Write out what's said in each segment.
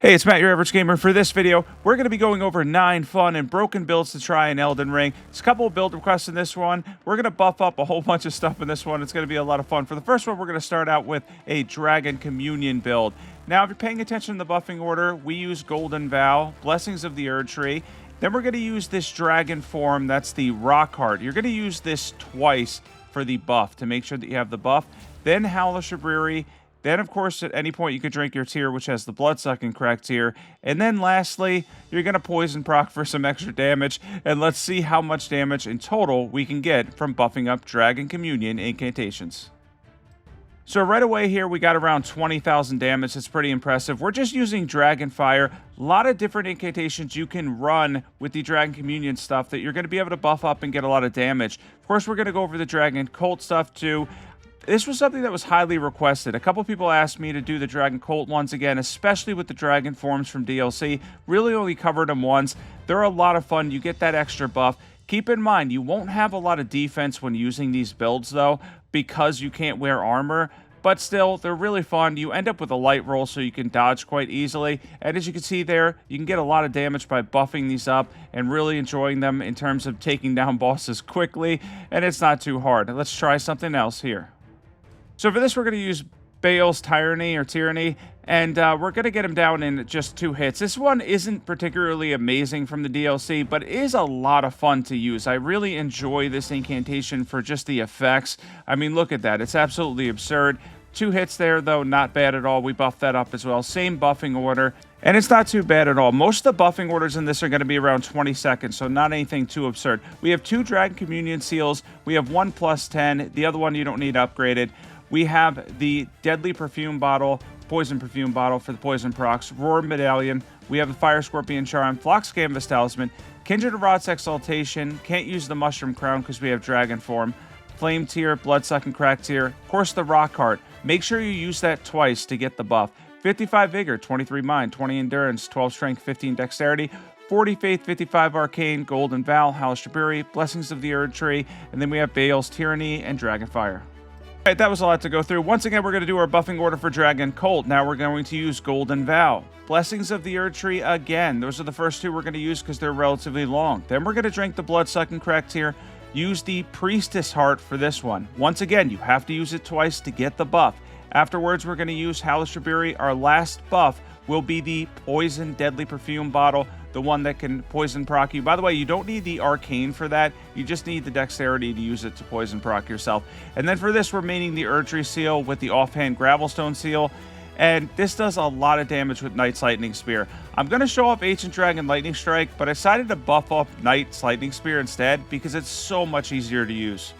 Hey, it's Matt, your average gamer. For this video, we're going to be going over 9 fun and broken builds to try in Elden Ring. There's a couple of build requests in this one. We're going to buff up a whole bunch of stuff in this one. It's going to be a lot of fun. For the first one, we're going to start out with a Dragon Communion build. Now, if you're paying attention to the buffing order, we use Golden Vow, Blessings of the Erd Tree. Then we're going to use this dragon form, that's the Rock Heart. You're going to use this twice for the buff to make sure that you have the buff. Then Hellish Brewery. Then, of course, at any point, you could drink your tier, which has the blood-sucking crack tier. And then, lastly, you're going to poison proc for some extra damage. And let's see how much damage in total we can get from buffing up Dragon Communion incantations. So right away here, we got around 20,000 damage. It's pretty impressive. We're just using Dragon Fire. A lot of different incantations you can run with the Dragon Communion stuff that you're going to be able to buff up and get a lot of damage. Of course, we're going to go over the Dragon Cult stuff, too. This was something that was highly requested. A couple people asked me to do the Dragon Cult ones again, especially with the Dragon forms from DLC. Really only covered them once. They're a lot of fun. You get that extra buff. Keep in mind, you won't have a lot of defense when using these builds, though, because you can't wear armor. But still, they're really fun. You end up with a light roll, so you can dodge quite easily. And as you can see there, you can get a lot of damage by buffing these up and really enjoying them in terms of taking down bosses quickly. And it's not too hard. Let's try something else here. So for this, we're going to use Baal's Tyranny, and we're going to get him down in just 2 hits. This one isn't particularly amazing from the DLC, but it is a lot of fun to use. I really enjoy this incantation for just the effects. I mean, look at that. It's absolutely absurd. 2 hits there, though, not bad at all. We buffed that up as well. Same buffing order, and it's not too bad at all. Most of the buffing orders in this are going to be around 20 seconds, so not anything too absurd. We have 2 Dragon Communion seals. We have 1 plus 10. The other one you don't need upgraded. We have the Deadly Perfume Bottle, Poison Perfume Bottle for the Poison procs, Roar Medallion. We have the Fire Scorpion Charm, Flox Canvas Talisman, Kindred of Rot's Exaltation. Can't use the Mushroom Crown because we have Dragon Form. Flame Tier, Blood-Sucking Crack Tier. Of course, the Rock Heart. Make sure you use that twice to get the buff. 55 Vigor, 23 Mind, 20 Endurance, 12 Strength, 15 Dexterity. 40 Faith, 55 Arcane, Golden Vow, Hellish Brewery, Blessings of the Erd Tree, and then we have Baal's Tyranny and Dragon Fire. All right, that was a lot to go through. Once again, we're going to do our buffing order for Dragon Cult. Now we're going to use Golden Vow. Blessings of the Erd Tree again. Those are the first 2 we're going to use because they're relatively long. Then we're going to drink the Blood-Sucking Crack Tier. Use the Priestess Heart for this one. Once again, you have to use it twice to get the buff. Afterwards, we're going to use Hellish Brewery. Our last buff will be the Poison Deadly Perfume Bottle, the one that can poison proc you. By the way, you don't need the arcane for that. You just need the dexterity to use it to poison proc yourself. And then for this, we're maining the Erd Tree seal with the offhand Gravelstone seal. And this does a lot of damage with Knight's Lightning Spear. I'm going to show off Ancient Dragon Lightning Strike, but I decided to buff up Knight's Lightning Spear instead because it's so much easier to use.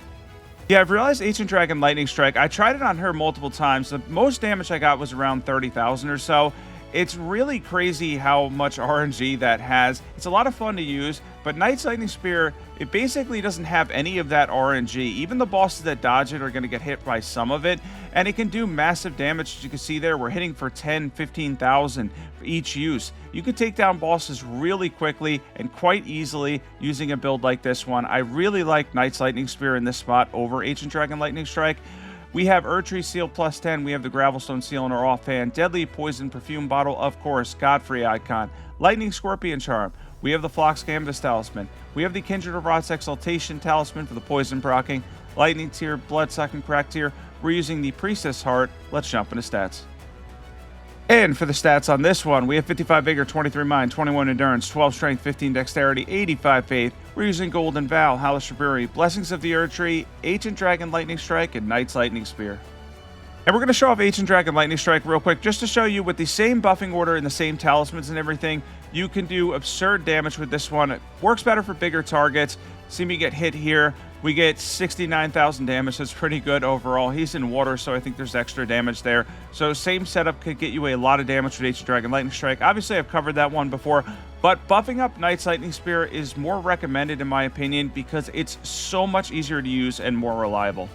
Yeah, I've realized Ancient Dragon Lightning Strike, I tried it on her multiple times. The most damage I got was around 30,000 or so. It's really crazy how much RNG that has. It's a lot of fun to use, but Knight's Lightning Spear, it basically doesn't have any of that RNG. Even the bosses that dodge it are going to get hit by some of it, and it can do massive damage. As you can see there, we're hitting for 10, 15,000 for each use. You can take down bosses really quickly and quite easily using a build like this one. I really like Knight's Lightning Spear in this spot over Ancient Dragon Lightning Strike. We have Erd Tree Seal plus 10. We have the Gravelstone Seal in our offhand. Deadly Poison Perfume Bottle, of course. Godfrey Icon. Lightning Scorpion Charm. We have the Flox Canvas Talisman. We have the Kindred of Rot's Exaltation Talisman for the poison procking. Lightning Tier, Blood-Sucking Crack Tier. We're using the Priestess Heart. Let's jump into stats. And for the stats on this one, we have 55 Vigor, 23 Mind, 21 Endurance, 12 Strength, 15 Dexterity, 85 Faith. We're using Golden Vow, Hellish Brewery, Blessings of the Erd Tree, Ancient Dragon Lightning Strike, and Knight's Lightning Spear. And we're going to show off Ancient Dragon Lightning Strike real quick, just to show you with the same buffing order and the same talismans and everything, you can do absurd damage with this one. It works better for bigger targets. See me get hit here. We get 69,000 damage. That's pretty good overall. He's in water, so I think there's extra damage there. So same setup could get you a lot of damage with Ancient Dragon Lightning Strike. Obviously, I've covered that one before, but buffing up Knight's Lightning Spear is more recommended in my opinion because it's so much easier to use and more reliable.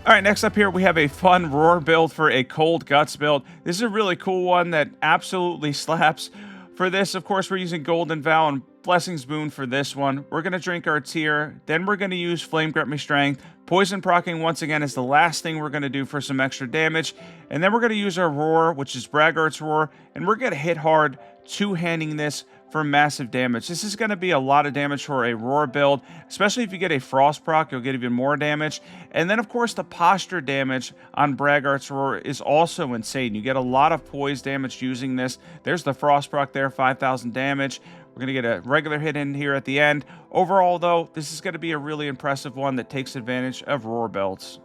All right, next up here, we have a fun Roar build for a Cold Guts build. This is a really cool one that absolutely slaps. For this, of course, we're using Golden Vow and Blessing's Boon for this one. We're going to drink our tear, then we're going to use Flame Grant Me Strength. Poison procking once again is the last thing we're going to do for some extra damage. And then we're going to use our Roar, which is Braggart's Roar, and we're going to hit hard, two-handing this for massive damage. This is going to be a lot of damage for a Roar build, especially if you get a Frost proc, you'll get even more damage. And then, of course, the posture damage on Braggart's Roar is also insane. You get a lot of poise damage using this. There's the Frost proc there, 5,000 damage. We're going to get a regular hit in here at the end. Overall, though, this is going to be a really impressive one that takes advantage of Roar builds.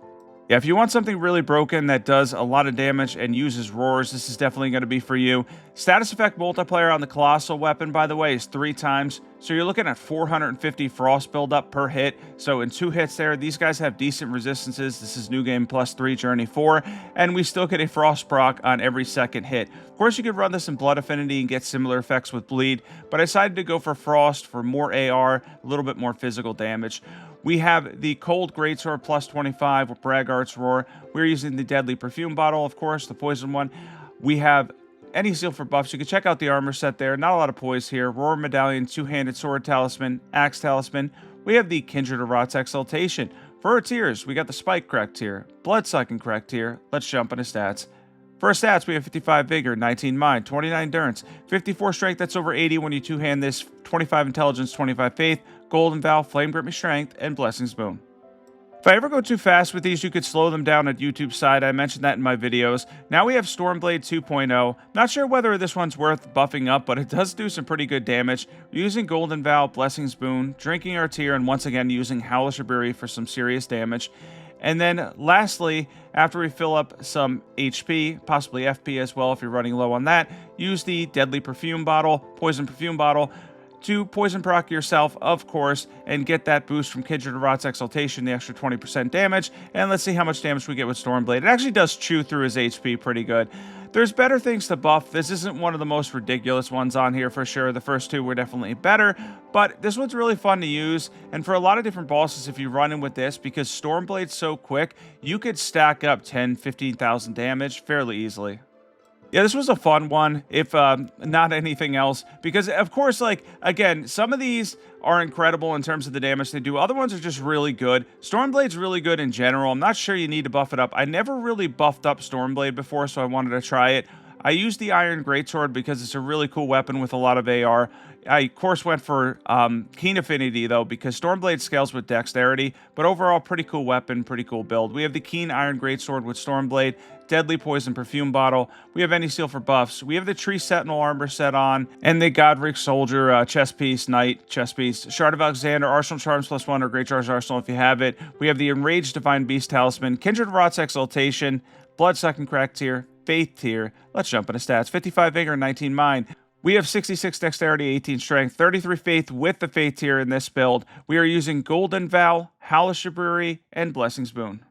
Yeah, if you want something really broken that does a lot of damage and uses roars, this is definitely going to be for you. Status effect multiplier on the Colossal weapon, by the way, is 3 times. So you're looking at 450 frost buildup per hit. So in 2 hits there, these guys have decent resistances. This is New Game +3, Journey 4. And we still get a frost proc on every second hit. Of course, you could run this in Blood Affinity and get similar effects with Bleed. But I decided to go for Frost for more AR, a little bit more physical damage. We have the Cold Greatsword +25 with Braggart's Roar. We're using the Deadly Perfume Bottle, of course, the poison one. We have any seal for buffs. You can check out the armor set there. Not a lot of poise here. Roar Medallion, Two-Handed Sword Talisman, Axe Talisman. We have the Kindred of Rot's Exaltation. For our tiers, we got the Spike correct tier, Bloodsucking correct tier. Let's jump into stats. For our stats, we have 55 Vigor, 19 Mind, 29 Endurance, 54 Strength, that's over 80 when you two-hand this, 25 Intelligence, 25 Faith, Golden Vow, Flame Grant Me Strength, and Blessing's Boon. If I ever go too fast with these, you could slow them down at YouTube's side. I mentioned that in my videos. Now we have Stormblade 2.0. Not sure whether this one's worth buffing up, but it does do some pretty good damage. We're using Golden Vow, Blessing's Boon, drinking our tear, and once again using Howlish Aburi for some serious damage. And then lastly, after we fill up some HP, possibly FP as well if you're running low on that, use the Deadly Perfume Bottle, Poison Perfume Bottle, to poison proc yourself, of course, and get that boost from Kindred of Rot's Exaltation, the extra 20% damage. And let's see how much damage we get with Stormblade. It actually does chew through his HP pretty good. There's better things to buff. This isn't one of the most ridiculous ones on here for sure. The first two were definitely better, but this one's really fun to use. And for a lot of different bosses, if you run in with this, because Stormblade's so quick, you could stack up 10, 15,000 damage fairly easily. Yeah, this was a fun one, if not anything else, because, of course, like, again, some of these are incredible in terms of the damage they do. Other ones are just really good. Stormblade's really good in general. I'm not sure you need to buff it up. I never really buffed up Stormblade before, so I wanted to try it. I used the Iron Greatsword because it's a really cool weapon with a lot of AR. I, of course, went for Keen Affinity, though, because Stormblade scales with Dexterity, but overall, pretty cool weapon, pretty cool build. We have the Keen Iron Greatsword with Stormblade, Deadly Poison Perfume Bottle. We have any seal for buffs. We have the Tree Sentinel armor set on, and the Godric Soldier chest piece, Knight chest piece, Shard of Alexander, Arsenal Charms +1, or Great Charge Arsenal if you have it. We have the Enraged Divine Beast Talisman, Kindred of Rot's Exaltation, Bloodsucking Crack tier, Faith tier. Let's jump into stats. 55 Vigor, 19 Mind. We have 66 Dexterity, 18 Strength, 33 Faith with the Faith tier in this build. We are using Golden Vow, Howlish Aburi, and Blessing's Boon.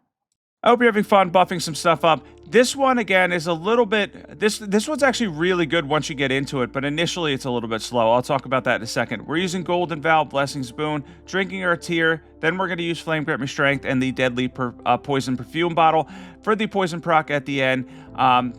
I hope you're having fun buffing some stuff up. This one, again, is a little bit... This one's actually really good once you get into it, but initially it's a little bit slow. I'll talk about that in a second. We're using Golden Vow, Blessing's Boon, drinking our tear, then we're going to use Flame Grant Me Strength and the Deadly Poison Perfume Bottle for the Poison proc at the end.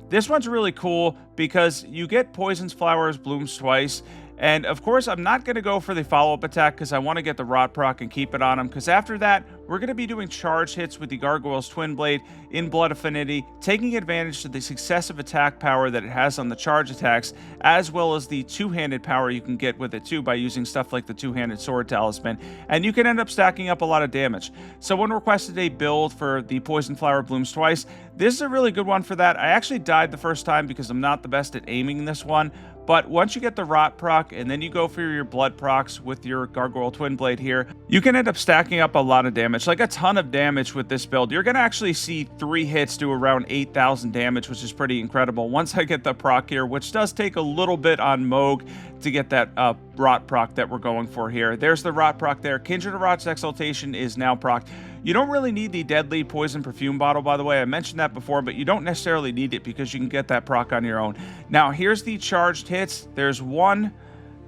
This one's really cool because you get Poison's Flowers blooms twice. And, of course, I'm not going to go for the follow-up attack because I want to get the Rot proc and keep it on him. Because after that, we're going to be doing charge hits with the Gargoyle's Twin Blade in Blood Affinity, taking advantage of the successive attack power that it has on the charge attacks, as well as the two-handed power you can get with it, too, by using stuff like the Two-Handed Sword Talisman. And you can end up stacking up a lot of damage. Someone requested a build for the Poison Flower Blooms Twice. This is a really good one for that. I actually died the first time because I'm not the best at aiming this one. But once you get the Rot proc, and then you go for your Blood procs with your Gargoyle Twin Blade here, you can end up stacking up a lot of damage, like a ton of damage with this build. You're going to actually see 3 hits do around 8,000 damage, which is pretty incredible. Once I get the proc here, which does take a little bit on Moog to get that Rot proc that we're going for here. There's the Rot proc there. Kindred of Rot's Exaltation is now proc. You don't really need the Deadly Poison Perfume Bottle, by the way. I mentioned that before, but you don't necessarily need it because you can get that proc on your own. Now, here's the charged hits. There's 1,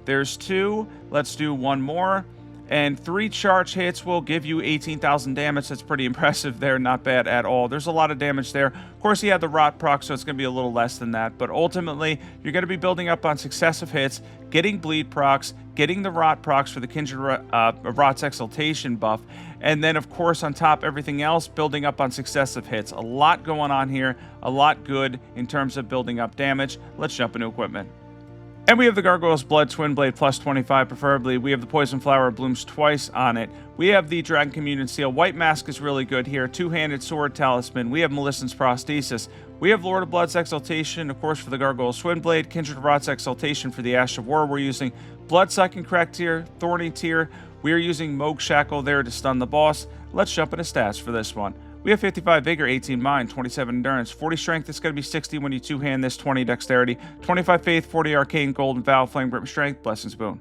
there's 2. Let's do 1 more. and 3 charge hits will give you 18,000 damage. That's pretty impressive there, not bad at all. There's a lot of damage there. Of course, he had the rot proc, so it's going to be a little less than that, but ultimately, you're going to be building up on successive hits, getting bleed procs, getting the rot procs for the Kindred Rot's Exaltation buff, and then, of course, on top, everything else, building up on successive hits. A lot going on here, a lot good in terms of building up damage. Let's jump into equipment. And we have the Gargoyle's Blood Twin Blade plus 25 preferably. We have the Poison Flower blooms twice on it. We have the Dragon Communion Seal. White Mask is really good here. Two-handed Sword Talisman. We have Maleficent's Prosthesis. We have Lord of Blood's Exaltation, of course, for the Gargoyle's Twin Blade. Kindred Rot's Exaltation for the Ash of War. We're using Bloodsucking Crack Tier, Thorny Tier. We are using Moog Shackle there to stun the boss. Let's jump into stats for this one. We have 55 Vigor, 18 Mind, 27 Endurance, 40 Strength. It's going to be 60 when you two-hand this, 20 Dexterity, 25 Faith, 40 Arcane, Golden Vow, Flame Grip Strength, Blessings Boon.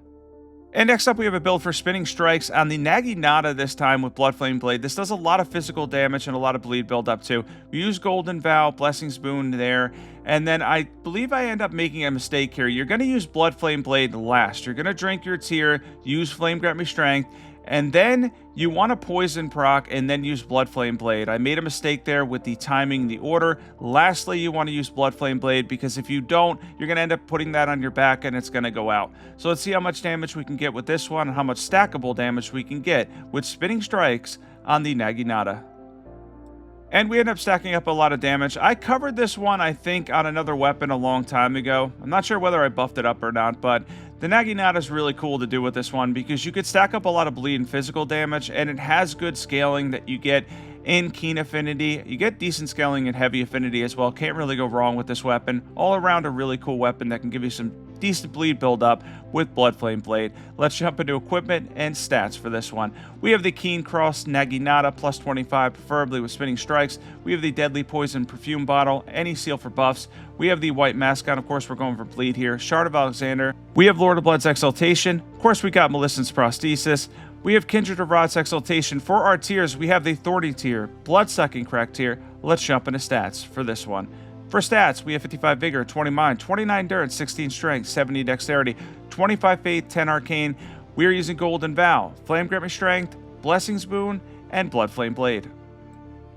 And next up, we have a build for Spinning Strikes on the Naginata this time with Blood Flame Blade. This does a lot of physical damage and a lot of bleed build up too. We use Golden Vow, Blessings Boon there, and then I believe I end up making a mistake here. You're going to use Blood Flame Blade last. You're going to drink your tier, use Flame Grant Me Strength, and then you want to poison proc and then use Blood Flame Blade. I made a mistake there with the timing, the order. Lastly, you want to use Blood Flame Blade because if you don't, you're going to end up putting that on your back and it's going to go out. So let's see how much damage we can get with this one and how much stackable damage we can get with Spinning Strikes on the Naginata. And we end up stacking up a lot of damage. I covered this one, I think, on another weapon a long time ago. I'm not sure whether I buffed it up or not, but the Naginata is really cool to do with this one because you could stack up a lot of bleed and physical damage, and it has good scaling that you get in Keen Affinity. You get decent scaling in Heavy Affinity as well. Can't really go wrong with this weapon. All around a really cool weapon that can give you some decent bleed build up with Blood Flame Blade. Let's jump into equipment and stats for this one. We have the Keen Cross Naginata plus 25, preferably with Spinning Strikes. We have the Deadly Poison Perfume Bottle, any seal for buffs. We have the White Mask on, of course, we're going for bleed here. Shard of Alexander. We have Lord of Blood's Exaltation. Of course, we got Maleficent's Prosthesis. We have Kindred of Rot's Exaltation. For our tiers, we have the Thorny tier, Bloodsucking Crack tier. Let's jump into stats for this one. For stats, we have 55 Vigor, 20 Mind, 29 Endurance, 16 Strength, 70 Dexterity, 25 Faith, 10 Arcane. We are using Golden Vow, Flame Grant Me Strength, Blessings Boon, and Blood Flame Blade.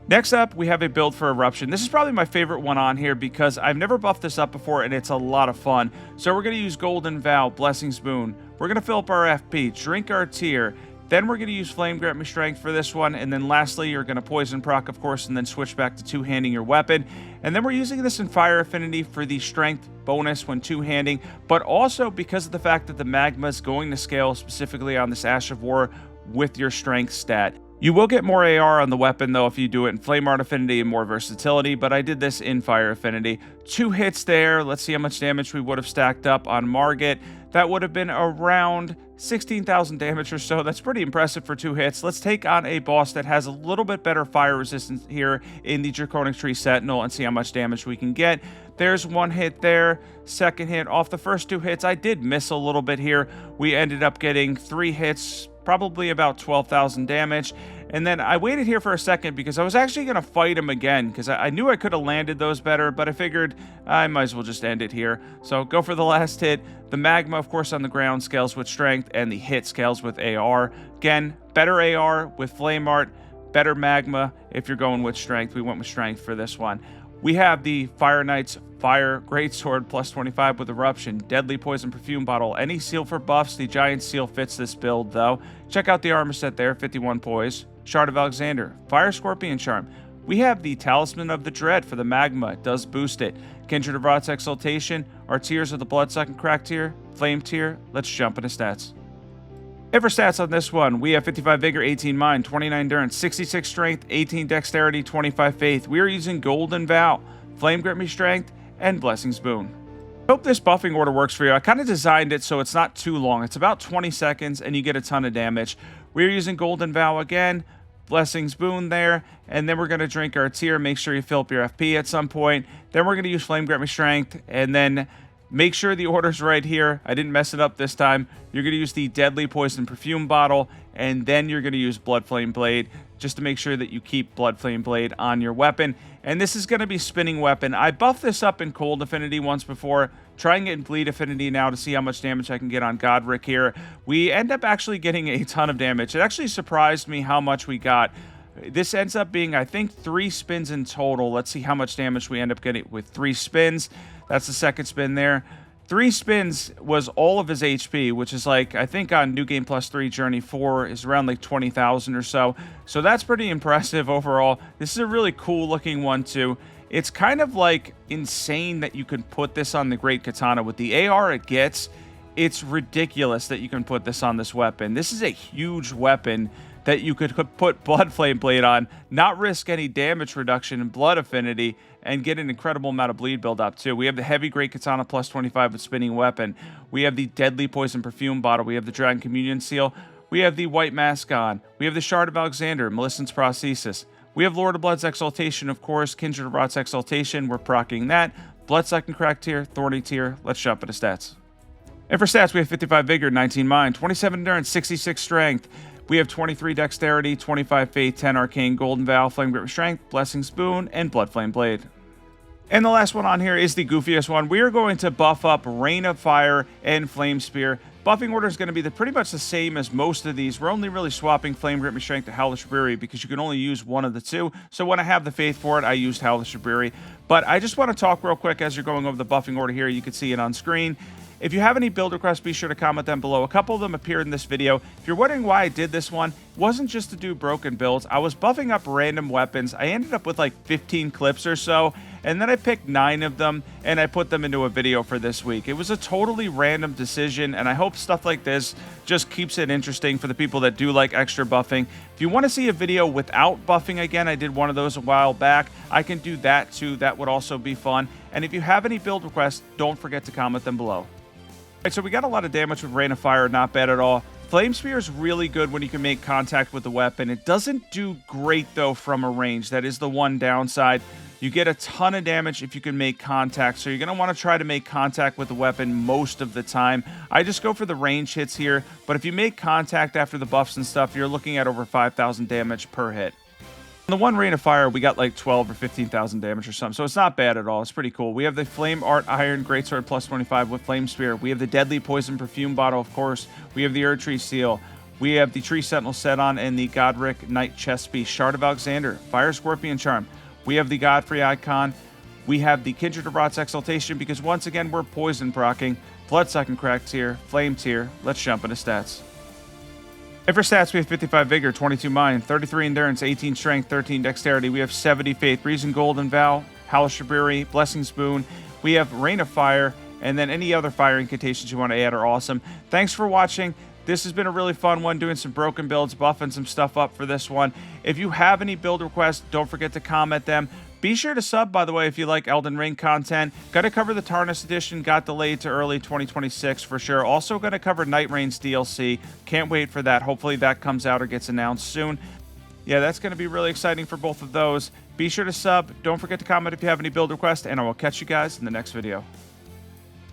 Next up, we have a build for Eruption. This is probably my favorite one on here because I've never buffed this up before and it's a lot of fun. So we're going to use Golden Vow, Blessings Boon. We're going to fill up our FP, drink our tier. Then we're going to use Flame Grant Me Strength for this one, and then lastly, you're going to Poison proc, of course, and then switch back to two-handing your weapon. And then we're using this in Fire Affinity for the Strength bonus when two-handing, but also because of the fact that the Magma is going to scale specifically on this Ash of War with your Strength stat. You will get more AR on the weapon, though, if you do it in Flame Art Affinity and more versatility, but I did this in Fire Affinity. 2 hits there. Let's see how much damage we would have stacked up on Margit. That would have been around 16,000 damage or so. That's pretty impressive for 2 hits. Let's take on a boss that has a little bit better fire resistance here in the Draconic Tree Sentinel and see how much damage we can get. There's 1 hit there. Second hit. Off the first 2 hits, I did miss a little bit here. We ended up getting 3 hits, probably about 12,000 damage. And then I waited here for a second because I was actually going to fight him again because I knew I could have landed those better, but I figured I might as well just end it here. So go for the last hit. The Magma, of course, on the ground scales with Strength, and the hit scales with AR. Again, better AR with Flame Art, better Magma if you're going with Strength. We went with Strength for this one. We have the Fire Knight's Fire Greatsword plus 25 with Eruption, Deadly Poison Perfume Bottle, any seal for buffs. The Giant Seal fits this build, though. Check out the armor set there, 51 poise. Shard of Alexander, Fire Scorpion Charm. We have the Talisman of the Dread for the Magma. It does boost it. Kindred of Rot's Exaltation. Our tiers are the Bloodsucking Crack tier, Flame tier. Let's jump into stats. And for stats on this one, we have 55 Vigor, 18 Mind, 29 Endurance, 66 Strength, 18 Dexterity, 25 Faith. We are using Golden Vow, Flame Grant Me Strength, and Blessings Boon. I hope this buffing order works for you. I kind of designed it so it's not too long. It's about 20 seconds, and you get a ton of damage. We're using Golden Vow again, Blessings Boon there, and then we're going to drink our tier. Make sure you fill up your FP at some point. Then we're going to use Flame Grant Me Strength, and then Make sure the order's right here. I didn't mess it up this time. You're going to use the Deadly Poison Perfume bottle, and then you're going to use Blood Flame Blade, just to make sure that you keep Blood Flame Blade on your weapon. And this is going to be Spinning Weapon. I buffed this up in Cold Affinity once before, trying it in Bleed Affinity now to see how much damage I can get on Godric here. We end up actually getting a ton of damage. It actually surprised me how much we got. This ends up being, I think, 3 spins in total. Let's see how much damage we end up getting with 3 spins. That's the second spin there. 3 spins was all of his HP, which is like, I think on New Game Plus 3 Journey 4 is around like 20,000 or so. So that's pretty impressive overall. This is a really cool looking one too. It's kind of like insane that you can put this on the Great Katana. With the AR it gets, it's ridiculous that you can put this on this weapon. This is a huge weapon that you could put Blood Flame Blade on, not risk any damage reduction in Blood Affinity, and get an incredible amount of bleed build up too. We have the Heavy Great Katana plus 25 with Spinning Weapon. We have the Deadly Poison Perfume bottle. We have the Dragon Communion Seal. We have the White Mask on. We have the Shard of Alexander, Millicent's Prosthesis. We have Lord of Blood's Exaltation, of course, Kindred of Rot's Exaltation. We're proccing that. Bloodsucking Crack tier, Thorny tier. Let's jump into stats. And for stats, we have 55 Vigor, 19 Mind, 27 Endurance, 66 Strength. We have 23 Dexterity, 25 Faith, 10 Arcane, Golden Vow, Flame Grip Strength, Blessing's Boon, and Blood Flame Blade. And the last one on here is the goofiest one. We are going to buff up Rain of Fire and Flame Spear. Buffing order is going to be pretty much the same as most of these. We're only really swapping Flame Grip Strength to Howlish Brewery because you can only use one of the two. So when I have the faith for it, I used Howlish Brewery. But I just want to talk real quick as you're going over the buffing order here. You can see it on screen. If you have any build requests, be sure to comment them below. A couple of them appeared in this video. If you're wondering why I did this one, it wasn't just to do broken builds. I was buffing up random weapons. I ended up with like 15 clips or so, and then I picked 9 of them, and I put them into a video for this week. It was a totally random decision, and I hope stuff like this just keeps it interesting for the people that do like extra buffing. If you want to see a video without buffing again, I did one of those a while back. I can do that too. That would also be fun. And if you have any build requests, don't forget to comment them below. Right, so we got a lot of damage with Rain of Fire, not bad at all. Flame Spear is really good when you can make contact with the weapon. It doesn't do great, though, from a range. That is the one downside. You get a ton of damage if you can make contact, so you're going to want to try to make contact with the weapon most of the time. I just go for the range hits here, but if you make contact after the buffs and stuff, you're looking at over 5,000 damage per hit. On the one Rain of Fire, we got like 12 or 15,000 damage or something, so it's not bad at all. It's pretty cool. We have the Flame Art Iron Greatsword plus 25 with Flame Spear. We have the Deadly Poison Perfume bottle, of course. We have the Erdtree Seal. We have the Tree Sentinel set on and the Godric Knight chest piece. Shard of Alexander, Fire Scorpion Charm. We have the Godfrey Icon. We have the Kindred of Rot's Exaltation because once again, we're poison proccing. Bloodsucking Crack tier, Flame tier. Let's jump into stats. And for stats, we have 55 Vigor, 22 Mind, 33 Endurance, 18 Strength, 13 Dexterity. We have 70 Faith, Reason Golden Vow, Howlish Brewery, Blessing's Boon. We have Rain of Fire, and then any other fire incantations you want to add are awesome. Thanks for watching. This has been a really fun one, doing some broken builds, buffing some stuff up for this one. If you have any build requests, don't forget to comment them. Be sure to sub, by the way, if you like Elden Ring content. Got to cover the Tarnished Edition, got delayed to early 2026 for sure. Also going to cover Night Reigns DLC. Can't wait for that. Hopefully that comes out or gets announced soon. Yeah, that's going to be really exciting for both of those. Be sure to sub. Don't forget to comment if you have any build requests, and I will catch you guys in the next video.